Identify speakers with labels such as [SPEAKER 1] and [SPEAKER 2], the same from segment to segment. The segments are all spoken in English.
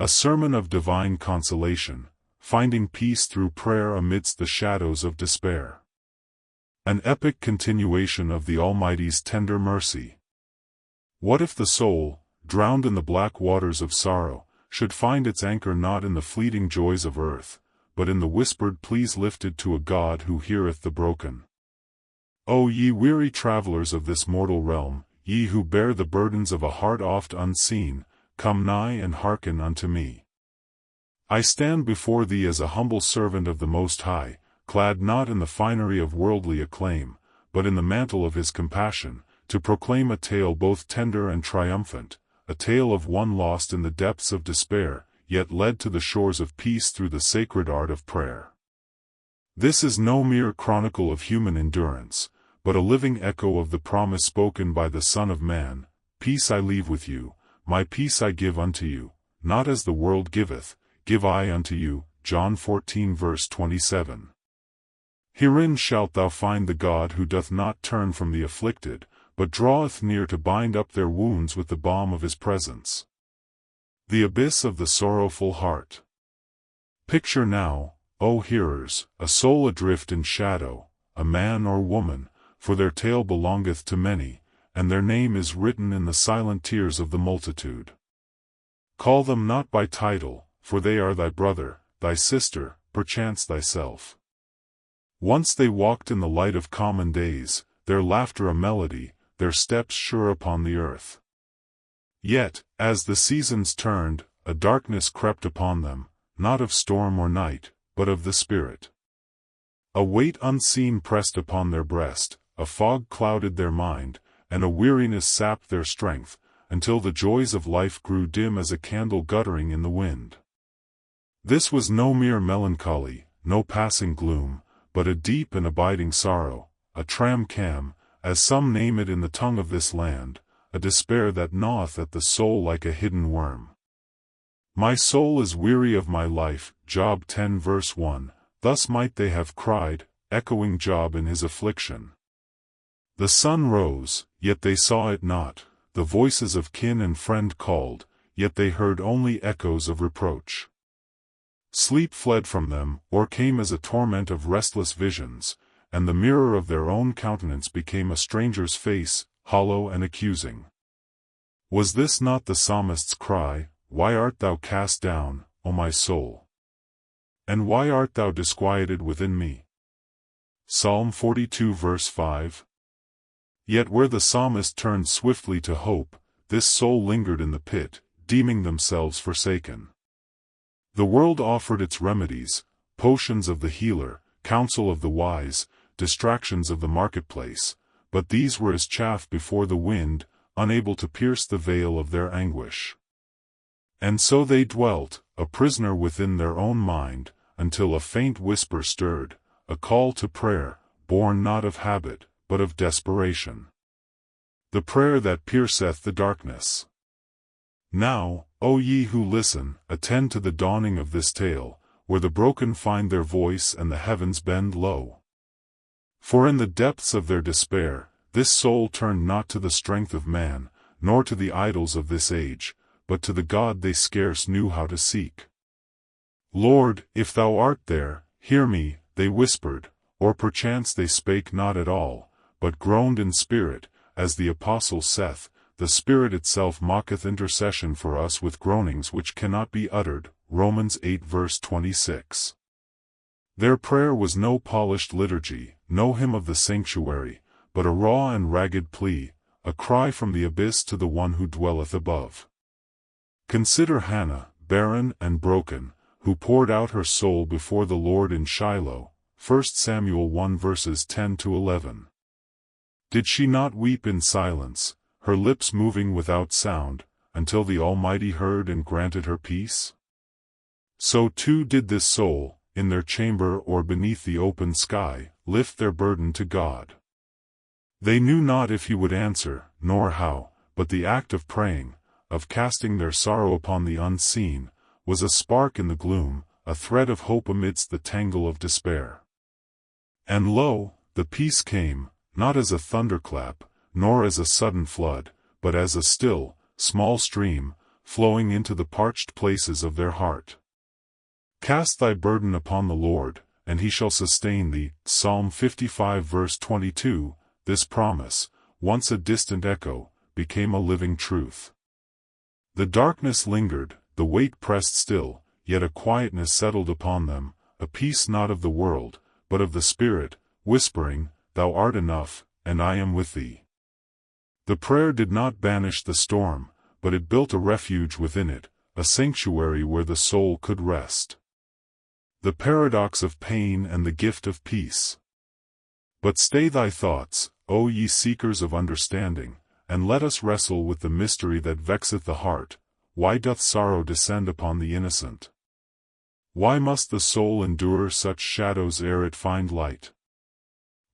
[SPEAKER 1] A sermon of divine consolation, finding peace through prayer amidst the shadows of despair. An epic continuation of the Almighty's tender mercy. What if the soul, drowned in the black waters of sorrow, should find its anchor not in the fleeting joys of earth, but in the whispered pleas lifted to a God who heareth the broken? O ye weary travelers of this mortal realm, ye who bear the burdens of a heart oft unseen, come nigh and hearken unto me. I stand before thee as a humble servant of the Most High, clad not in the finery of worldly acclaim, but in the mantle of his compassion, to proclaim a tale both tender and triumphant, a tale of one lost in the depths of despair, yet led to the shores of peace through the sacred art of prayer. This is no mere chronicle of human endurance, but a living echo of the promise spoken by the Son of Man, "Peace I leave with you, my peace I give unto you, not as the world giveth, give I unto you." John 14 verse 27. Herein shalt thou find the God who doth not turn from the afflicted, but draweth near to bind up their wounds with the balm of his presence. The abyss of the sorrowful heart. Picture now, O hearers, a soul adrift in shadow, a man or woman, for their tale belongeth to many, and their name is written in the silent tears of the multitude. Call them not by title, for they are thy brother, thy sister, perchance thyself. Once they walked in the light of common days, their laughter a melody, their steps sure upon the earth. Yet, as the seasons turned, a darkness crept upon them, not of storm or night, but of the Spirit. A weight unseen pressed upon their breast, a fog clouded their mind, and a weariness sapped their strength, until the joys of life grew dim as a candle guttering in the wind. This was no mere melancholy, no passing gloom, but a deep and abiding sorrow, a tram-cam, as some name it in the tongue of this land, a despair that gnaweth at the soul like a hidden worm. My soul is weary of my life, Job 10 verse 1, thus might they have cried, echoing Job in his affliction. The sun rose, yet they saw it not, the voices of kin and friend called, yet they heard only echoes of reproach. Sleep fled from them, or came as a torment of restless visions, and the mirror of their own countenance became a stranger's face, hollow and accusing. Was this not the psalmist's cry, "Why art thou cast down, O my soul? And why art thou disquieted within me?" Psalm 42 verse 5. Yet where the psalmist turned swiftly to hope, this soul lingered in the pit, deeming themselves forsaken. The world offered its remedies, potions of the healer, counsel of the wise, distractions of the marketplace, but these were as chaff before the wind, unable to pierce the veil of their anguish. And so they dwelt, a prisoner within their own mind, until a faint whisper stirred, a call to prayer, born not of habit, but of desperation. The prayer that pierceth the darkness. Now, O ye who listen, attend to the dawning of this tale, where the broken find their voice and the heavens bend low. For in the depths of their despair, this soul turned not to the strength of man, nor to the idols of this age, but to the God they scarce knew how to seek. Lord, if thou art there, hear me, they whispered, or perchance they spake not at all, but groaned in spirit, as the apostle saith, the Spirit itself mocketh intercession for us with groanings which cannot be uttered. Romans 8 verse 26. Their prayer was no polished liturgy, no hymn of the sanctuary, but a raw and ragged plea, a cry from the abyss to the one who dwelleth above. Consider Hannah, barren and broken, who poured out her soul before the Lord in Shiloh, 1 Samuel 1 verses 10 to 11. Did she not weep in silence, her lips moving without sound, until the Almighty heard and granted her peace? So too did this soul, in their chamber or beneath the open sky, lift their burden to God. They knew not if he would answer, nor how, but the act of praying, of casting their sorrow upon the unseen, was a spark in the gloom, a thread of hope amidst the tangle of despair. And lo, the peace came, not as a thunderclap, nor as a sudden flood, but as a still, small stream, flowing into the parched places of their heart. Cast thy burden upon the Lord, and he shall sustain thee. Psalm 55 verse 22, this promise, once a distant echo, became a living truth. The darkness lingered, the weight pressed still, yet a quietness settled upon them, a peace not of the world, but of the Spirit, whispering, Thou art enough, and I am with thee. The prayer did not banish the storm, but it built a refuge within it, a sanctuary where the soul could rest. The paradox of pain and the gift of peace. But stay thy thoughts, O ye seekers of understanding, and let us wrestle with the mystery that vexeth the heart. Why doth sorrow descend upon the innocent? Why must the soul endure such shadows ere it find light?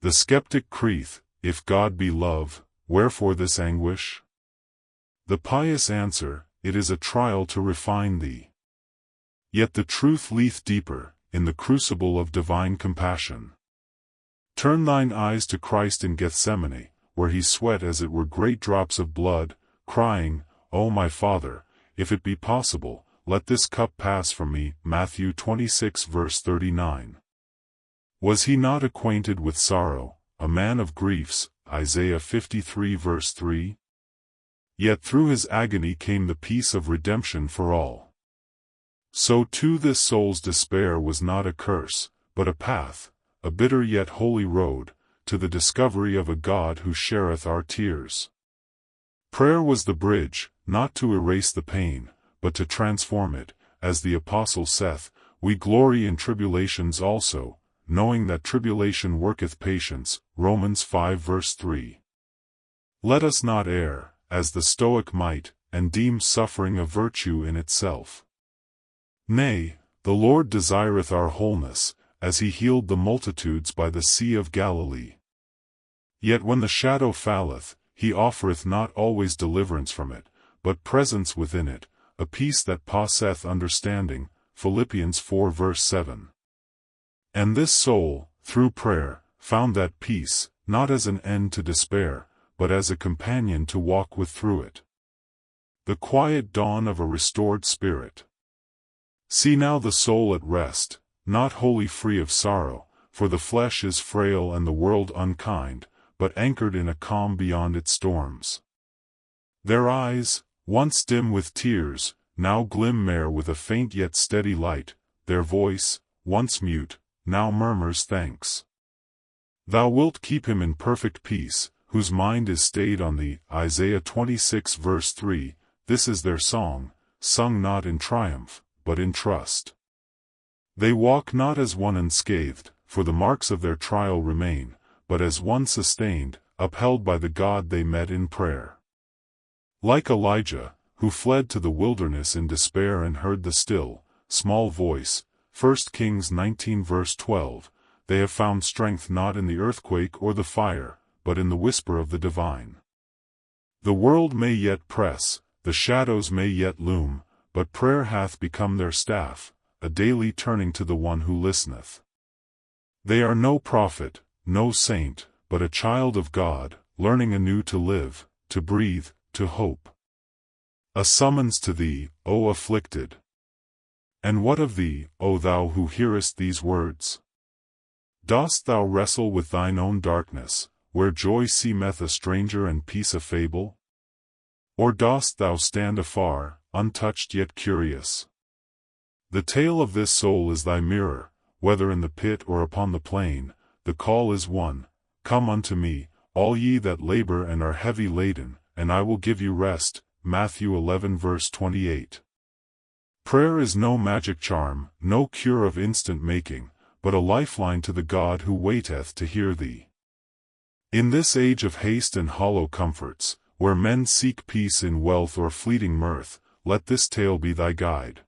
[SPEAKER 1] The skeptic crieth, If God be love, wherefore this anguish? The pious answer, It is a trial to refine thee. Yet the truth lieth deeper, in the crucible of divine compassion. Turn thine eyes to Christ in Gethsemane, where he sweat as it were great drops of blood, crying, O my Father, if it be possible, let this cup pass from me. Matthew 26 verse 39. Was he not acquainted with sorrow, a man of griefs? Isaiah 53 verse 3. Yet through his agony came the peace of redemption for all. So too this soul's despair was not a curse, but a path, a bitter yet holy road, to the discovery of a God who shareth our tears. Prayer was the bridge, not to erase the pain, but to transform it. As the Apostle saith, We glory in tribulations also, knowing that tribulation worketh patience. Romans 5 verse 3. Let us not err, as the Stoic might, and deem suffering a virtue in itself. Nay, the Lord desireth our wholeness, as he healed the multitudes by the Sea of Galilee. Yet when the shadow falleth, he offereth not always deliverance from it, but presence within it, a peace that passeth understanding. Philippians 4 verse 7. And this soul, through prayer, found that peace, not as an end to despair, but as a companion to walk with through it. The quiet dawn of a restored spirit. See now the soul at rest, not wholly free of sorrow, for the flesh is frail and the world unkind, but anchored in a calm beyond its storms. Their eyes, once dim with tears, now glimmer with a faint yet steady light. Their voice, once mute, now murmurs thanks. Thou wilt keep him in perfect peace, whose mind is stayed on thee. Isaiah 26 verse 3. This is their song, sung not in triumph, but in trust. They walk not as one unscathed, for the marks of their trial remain, but as one sustained, upheld by the God they met in prayer. Like Elijah, who fled to the wilderness in despair and heard the still, small voice, 1 Kings 19 verse 12, they have found strength not in the earthquake or the fire, but in the whisper of the divine. The world may yet press, the shadows may yet loom, but prayer hath become their staff, a daily turning to the one who listeneth. They are no prophet, no saint, but a child of God, learning anew to live, to breathe, to hope. A summons to thee, O afflicted. And what of thee, O thou who hearest these words? Dost thou wrestle with thine own darkness, where joy seemeth a stranger and peace a fable? Or dost thou stand afar, untouched yet curious? The tale of this soul is thy mirror, whether in the pit or upon the plain. The call is one, Come unto me, all ye that labor and are heavy laden, and I will give you rest. Matthew 11 verse 28. Prayer is no magic charm, no cure of instant making, but a lifeline to the God who waiteth to hear thee. In this age of haste and hollow comforts, where men seek peace in wealth or fleeting mirth, let this tale be thy guide.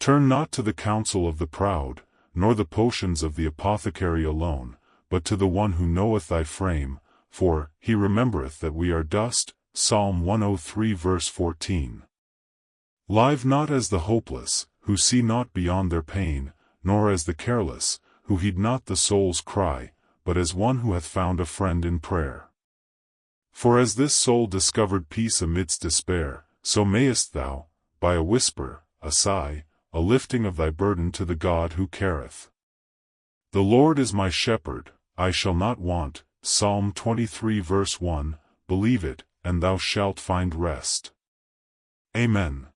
[SPEAKER 1] Turn not to the counsel of the proud, nor the potions of the apothecary alone, but to the one who knoweth thy frame, for he remembereth that we are dust. Psalm 103 verse 14. Live not as the hopeless, who see not beyond their pain, nor as the careless, who heed not the soul's cry, but as one who hath found a friend in prayer. For as this soul discovered peace amidst despair, so mayest thou, by a whisper, a sigh, a lifting of thy burden to the God who careth. The Lord is my shepherd, I shall not want. Psalm 23 verse 1, believe it, and thou shalt find rest. Amen.